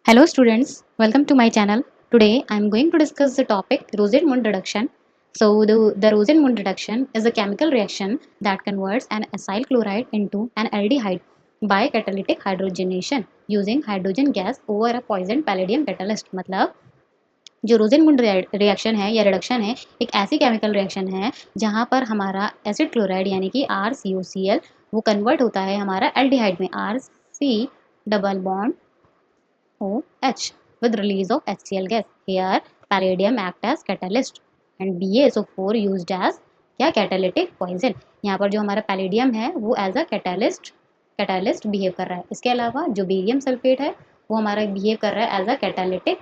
Hello students, welcome to my channel. Today I am going to discuss the topic Rosen-Mund reduction. The Rosen-Mund reduction is a chemical reaction that converts an acyl chloride into an aldehyde by catalytic hydrogenation using hydrogen gas over a poisoned palladium catalyst. मतलब जो रोजेनमुंड reaction है या reduction है एक ऐसी chemical reaction है जहाँ पर हमारा एसिड क्लोराइड यानी कि RCOCl वो कन्वर्ट होता है हमारा एल्डिहाइड में RC double bond OH with release of HCl gas. Here palladium act as catalyst and BaSO4 used as क्या कैटालिटिक पॉइजन। यहाँ पर जो हमारा पैलेडियम है वो एज अ कैटालिस्ट बिहेव कर रहा है। इसके अलावा जो बेरियम सल्फेट है वो हमारा बिहेव कर रहा है एज अ कैटालिटिक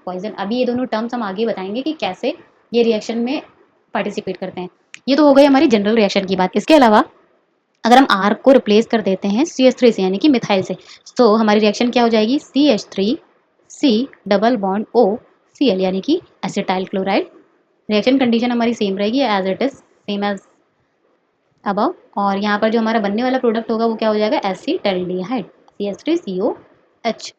पॉइजन। अभी ये दोनों टर्म्स हम आगे बताएंगे कि कैसे ये रिएक्शन में पार्टिसिपेट करते हैं। ये तो हो गई हमारी जनरल रिएक्शन की बात। इसके अलावा अगर हम R को रिप्लेस कर देते हैं CH3 से यानी कि मिथाइल से तो हमारी रिएक्शन क्या हो जाएगी CH3C डबल बॉन्ड OCl यानी कि एसिटाइल क्लोराइड। रिएक्शन कंडीशन हमारी सेम रहेगी as it is same as above. और यहाँ पर जो हमारा बनने वाला प्रोडक्ट होगा वो क्या हो जाएगा acetaldehyde CH3COH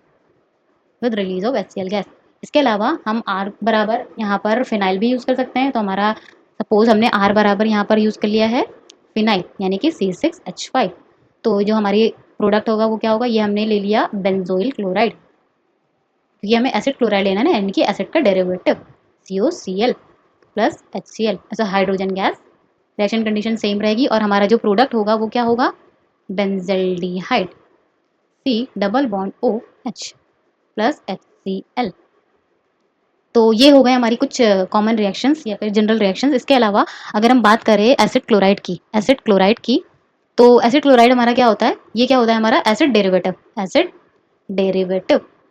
with release of HCl gas. इसके अलावा हम R बराबर यहाँ पर फिनाइल भी यूज़ कर सकते हैं। तो हमारा सपोज हमने R बराबर यहाँ पर यूज़ कर लिया है फिनाइल यानी कि C6H5। तो जो हमारी प्रोडक्ट होगा वो क्या होगा, ये हमने ले लिया बेंजोइल क्लोराइड क्योंकि हमें एसिड क्लोराइड लेना है ना, यानी कि एसिड का डेरिवेटिव COCl प्लस HCl ऐसा hydrogen gas. Reaction condition same रहेगी और हमारा जो प्रोडक्ट होगा वो क्या होगा benzaldehyde C double bond OH plus HCl। तो ये हो गए हमारी कुछ कॉमन रिएक्शंस या फिर जनरल रिएक्शंस। इसके अलावा अगर हम बात करें एसिड क्लोराइड की तो एसिड क्लोराइड हमारा क्या होता है, ये क्या होता है हमारा डेरिवेटिव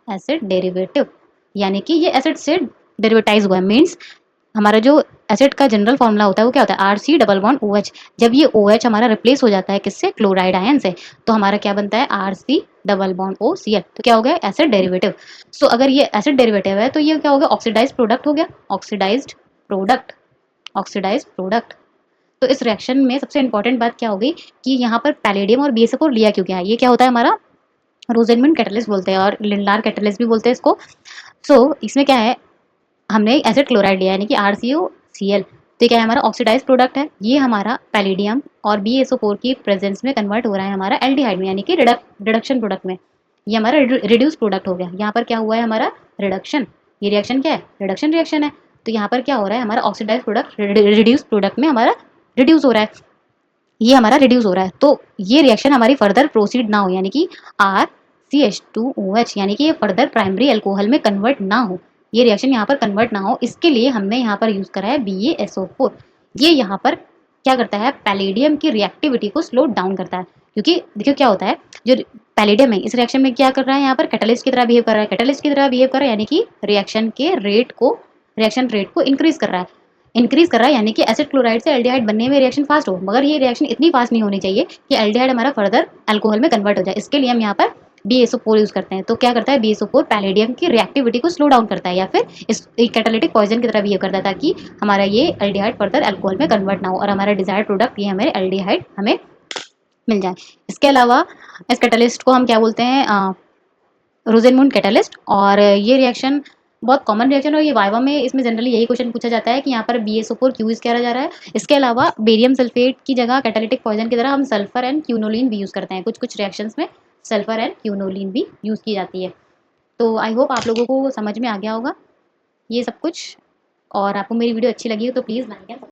एसिड डेरिवेटिव यानी कि ये एसिड से डेरिवेटाइज हुआ है। मीन्स हमारा जो एसिड का जनरल फॉर्मूला होता है वो क्या होता है RC डबल बॉन्ड OH। जब ये OH हमारा रिप्लेस हो जाता है किससे, क्लोराइड आयन से, तो हमारा क्या बनता है RC डबल बॉन्ड OCl। तो क्या हो गया एसिड डेरिवेटिव। सो अगर ये एसिड डेरिवेटिव है तो ये क्या हो गया ऑक्सीडाइज्ड प्रोडक्ट हो गया। Oxidised product. तो इस रिएक्शन में सबसे इंपॉर्टेंट बात क्या हो गई कि यहाँ पर पैलेडियम और BaSO4 लिया क्यों गया है। ये क्या होता है हमारा रोजेनमंड कैटलिस्ट बोलते हैं और लिंडार कैटलिस्ट भी बोलते हैं इसको। इसमें क्या है, हमने एसिड क्लोराइड लिया यानी कि RCOCl। तो क्या है हमारा ऑक्सीडाइज प्रोडक्ट है। ये हमारा पैलेडियम और BaSO4 की प्रेजेंस में कन्वर्ट हो रहा है हमारा एल्डिहाइड में यानी कि रिडक्शन प्रोडक्ट में। ये हमारा रिड्यूस प्रोडक्ट हो गया। यहाँ पर क्या हुआ है हमारा रिडक्शन। ये रिएक्शन क्या है, रिडक्शन रिएक्शन है। तो यहाँ पर क्या हो रहा है हमारा ऑक्सीडाइज प्रोडक्ट रिड्यूस प्रोडक्ट में हमारा रिड्यूस हो रहा है। ये हमारा रिड्यूस हो रहा है। तो ये रिएक्शन हमारी फर्दर प्रोसीड ना हो यानी कि RCH2OH यानी कि ये फर्दर प्राइमरी अल्कोहल में कन्वर्ट ना हो, ये रिएक्शन यहाँ पर कन्वर्ट ना हो, इसके लिए हमने यहाँ पर यूज करा है BaSO4। ये यहाँ पर क्या करता है पैलेडियम की रिएक्टिविटी को स्लो डाउन करता है। क्योंकि देखिए क्या होता है जो पैलेडियम है इस रिएक्शन में क्या कर रहा है, यहाँ पर कैटलिस्ट की तरह बिहेव कर रहा है। कैटलिस्ट की तरह बिहेव कर रहा है यानी कि रिएक्शन रेट को इंक्रीज कर रहा है यानी कि एसिड क्लोराइड से एल्डिहाइड बनने में रिएक्शन फास्ट हो। मगर ये रिएक्शन इतनी फास्ट नहीं होनी चाहिए कि एल्डिहाइड हमारा फर्दर अल्कोहल में कन्वर्ट हो जाए। इसके लिए हम यहाँ पर BaSO4 यूज करते हैं। तो क्या करता है BaSO4 पैलेडियम की रिएक्टिविटी को स्लो डाउन करता है या फिर इस कैटालिटिक पॉइजन की तरह बिहेव करता है ताकि हमारा ये एल्डिहाइड फर्दर अल्कोहल में कन्वर्ट ना हो और हमारा डिजायर्ड प्रोडक्ट ये हमारे एल्डिहाइड हमें मिल जाए। इसके अलावा इस कैटलिस्ट को हम क्या बोलते हैं रोजेनमुंड कैटलिस्ट। और ये रिएक्शन बहुत कॉमन रिएक्शन और ये वाइवा में इसमें जनरली यही क्वेश्चन पूछा जाता है कि यहाँ पर BaSO4 क्यों यूज किया जा रहा है। इसके अलावा बेरियम सल्फेट की जगह कैटालिटिक पॉइजन की तरह हम सल्फर एंड क्यूनोलिन भी यूज करते हैं। कुछ कुछ रिएक्शंस में सल्फर एंड क्यूनोलिन भी यूज की जाती है। तो आई होप आप लोगों को समझ में आ गया होगा ये सब कुछ। और आपको मेरी वीडियो अच्छी लगी हो तो प्लीज़ लाइक एंड